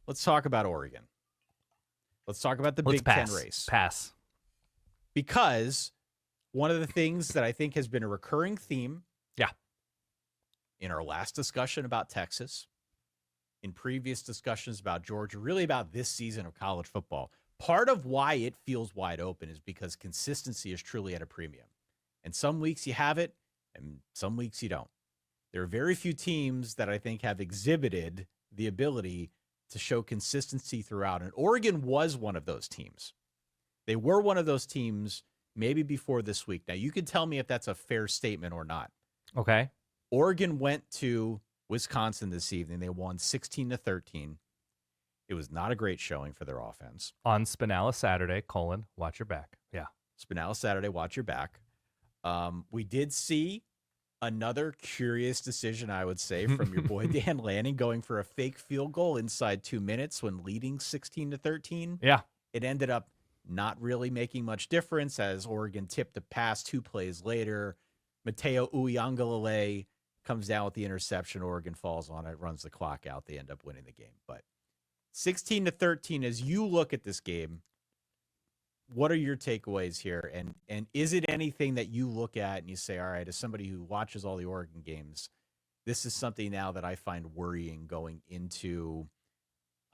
Let's talk about Oregon. Let's talk about the Big Ten race. Pass. Because one of the things that I think has been a recurring theme in our last discussion about Texas, in previous discussions about Georgia, really about this season of college football, part of why it feels wide open is because consistency is truly at a premium. And some weeks you have it, and some weeks you don't. There are very few teams that I think have exhibited the ability to show consistency throughout. And Oregon was one of those teams. They were one of those teams maybe before this week. Now, you can tell me if that's a fair statement or not. Okay. Oregon went to Wisconsin this evening. They won 16-13. It was not a great showing for their offense. On Spinella Saturday, watch your back. Yeah. Spinella Saturday, watch your back. We did see another curious decision, I would say, from your boy Dan Lanning going for a fake field goal inside 2 minutes when leading 16-13. Yeah. It ended up not really making much difference as Oregon tipped a pass 2 plays later. Mateo Uiagalelei comes down with the interception. Oregon falls on it, runs the clock out. They end up winning the game. But 16-13, as you look at this game, what are your takeaways here? And is it anything that you look at and you say, all right, as somebody who watches all the Oregon games, this is something now that I find worrying going into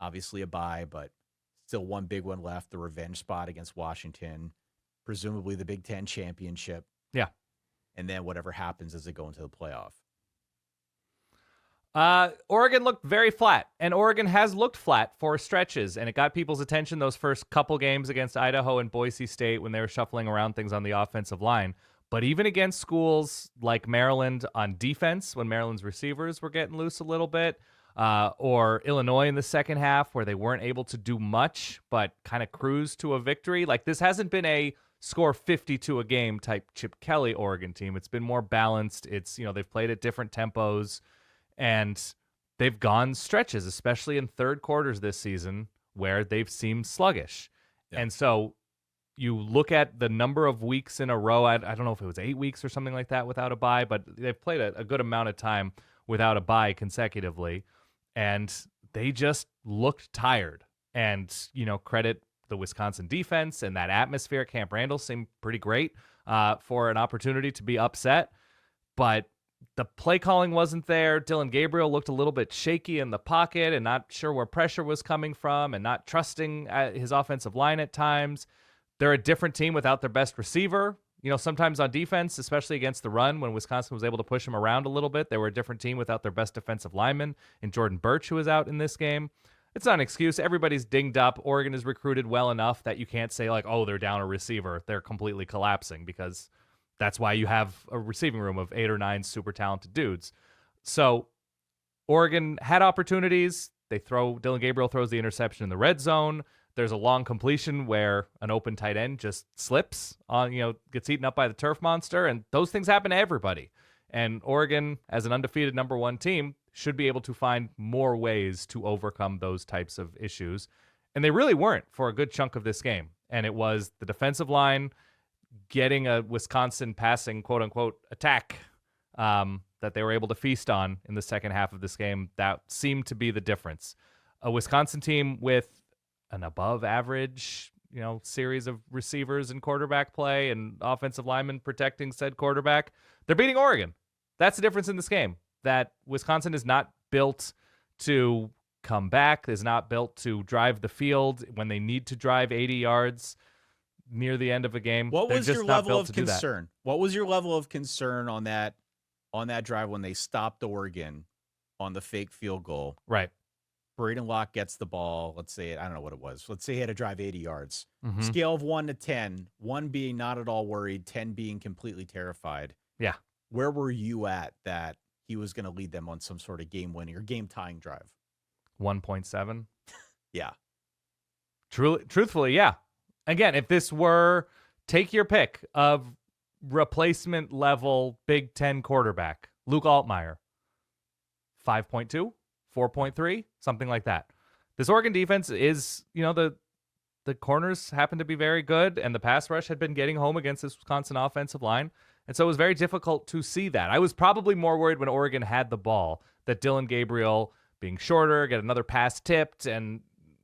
obviously a bye, but still one big one left, the revenge spot against Washington, presumably the Big Ten championship. Yeah. And then whatever happens as they go into the playoff. Oregon looked very flat, and Oregon has looked flat for stretches, and it got people's attention those first couple games against Idaho and Boise State when they were shuffling around things on the offensive line. But even against schools like Maryland on defense, when Maryland's receivers were getting loose a little bit, or Illinois in the second half where they weren't able to do much but kind of cruise to a victory, like this hasn't been a score 52 a game type Chip Kelly Oregon team. It's been more balanced. It's, they've played at different tempos. And they've gone stretches, especially in third quarters this season, where they've seemed sluggish. Yeah. And so you look at the number of weeks in a row, I don't know if it was 8 weeks or something like that without a bye, but they've played a good amount of time without a bye consecutively. And they just looked tired. And, credit the Wisconsin defense and that atmosphere at Camp Randall seemed pretty great for an opportunity to be upset. But the play calling wasn't there. Dillon Gabriel looked a little bit shaky in the pocket and not sure where pressure was coming from and not trusting his offensive line at times. They're a different team without their best receiver. Sometimes on defense, especially against the run, when Wisconsin was able to push them around a little bit, they were a different team without their best defensive lineman in Jordan Birch, who was out in this game. It's not an excuse. Everybody's dinged up. Oregon is recruited well enough that you can't say they're down a receiver. They're completely collapsing because that's why you have a receiving room of 8 or 9 super talented dudes. So Oregon had opportunities. Dillon Gabriel throws the interception in the red zone. There's a long completion where an open tight end just slips on, gets eaten up by the turf monster. And those things happen to everybody. And Oregon, as an undefeated number 1 team, should be able to find more ways to overcome those types of issues. And they really weren't for a good chunk of this game. And it was the defensive line getting a Wisconsin passing quote-unquote attack that they were able to feast on in the second half of this game. That seemed to be the difference. A Wisconsin team with an above-average, series of receivers and quarterback play and offensive linemen protecting said quarterback, they're beating Oregon. That's the difference in this game, that Wisconsin is not built to come back, is not built to drive the field when they need to drive 80 yards near the end of a game. What was your level of concern? What was your level of concern on that drive when they stopped Oregon on the fake field goal? Right. Braedyn Locke gets the ball. Let's say I don't know what it was. Let's say he had to drive 80 yards. Mm-hmm. Scale of 1 to 10, 1 being not at all worried, 10 being completely terrified. Yeah. Where were you at that he was going to lead them on some sort of game-winning or game-tying drive? 1.7. Yeah. Truthfully, yeah. Again, if this were, take your pick of replacement level Big Ten quarterback, Luke Altmaier, 5.2, 4.3, something like that. This Oregon defense is, the corners happen to be very good, and the pass rush had been getting home against this Wisconsin offensive line. And so it was very difficult to see that. I was probably more worried when Oregon had the ball that Dillon Gabriel being shorter, get another pass tipped, and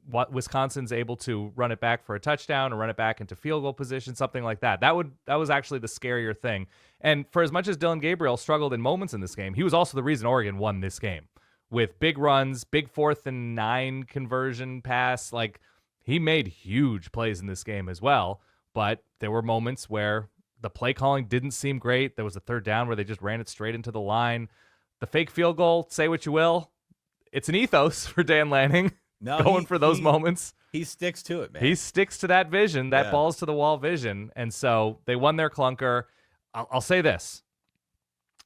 what Wisconsin's able to run it back for a touchdown or run it back into field goal position, something like that. That was actually the scarier thing. And for as much as Dillon Gabriel struggled in moments in this game, he was also the reason Oregon won this game with big runs, big 4th and 9 conversion pass. Like, he made huge plays in this game as well. But there were moments where the play calling didn't seem great. There was a 3rd down where they just ran it straight into the line. The fake field goal, say what you will, it's an ethos for Dan Lanning. No, going for those moments. He sticks to it, man. He sticks to that vision, that balls to the wall vision. And so they won their clunker. I'll say this,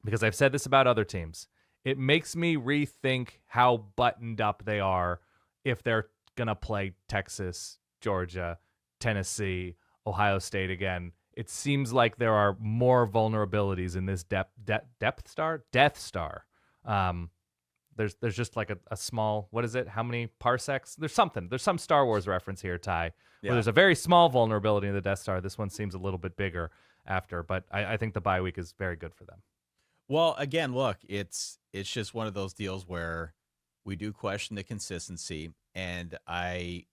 because I've said this about other teams. It makes me rethink how buttoned up they are if they're going to play Texas, Georgia, Tennessee, Ohio State again. It seems like there are more vulnerabilities in this Death Star. There's just like a small, what is it? How many parsecs? There's some Star Wars reference here, Ty, where there's a very small vulnerability in the Death Star. This one seems a little bit bigger after, but I think the bye week is very good for them. Well, again, look, it's just one of those deals where we do question the consistency, and I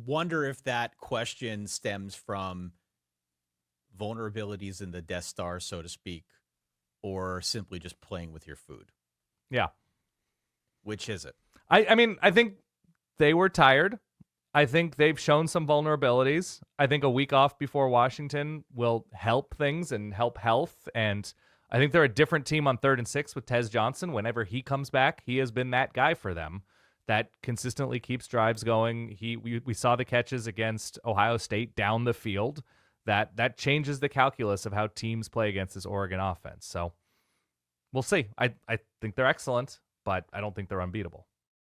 wonder if that question stems from vulnerabilities in the Death Star, so to speak, or simply just playing with your food. Yeah. Which is it? I mean, I think they were tired. I think they've shown some vulnerabilities. I think a week off before Washington will help things and help health. And I think they're a different team on 3rd and 6 with Tez Johnson. Whenever he comes back, he has been that guy for them that consistently keeps drives going. We saw the catches against Ohio State down the field. That changes the calculus of how teams play against this Oregon offense. So we'll see. I think they're excellent, but I don't think they're unbeatable.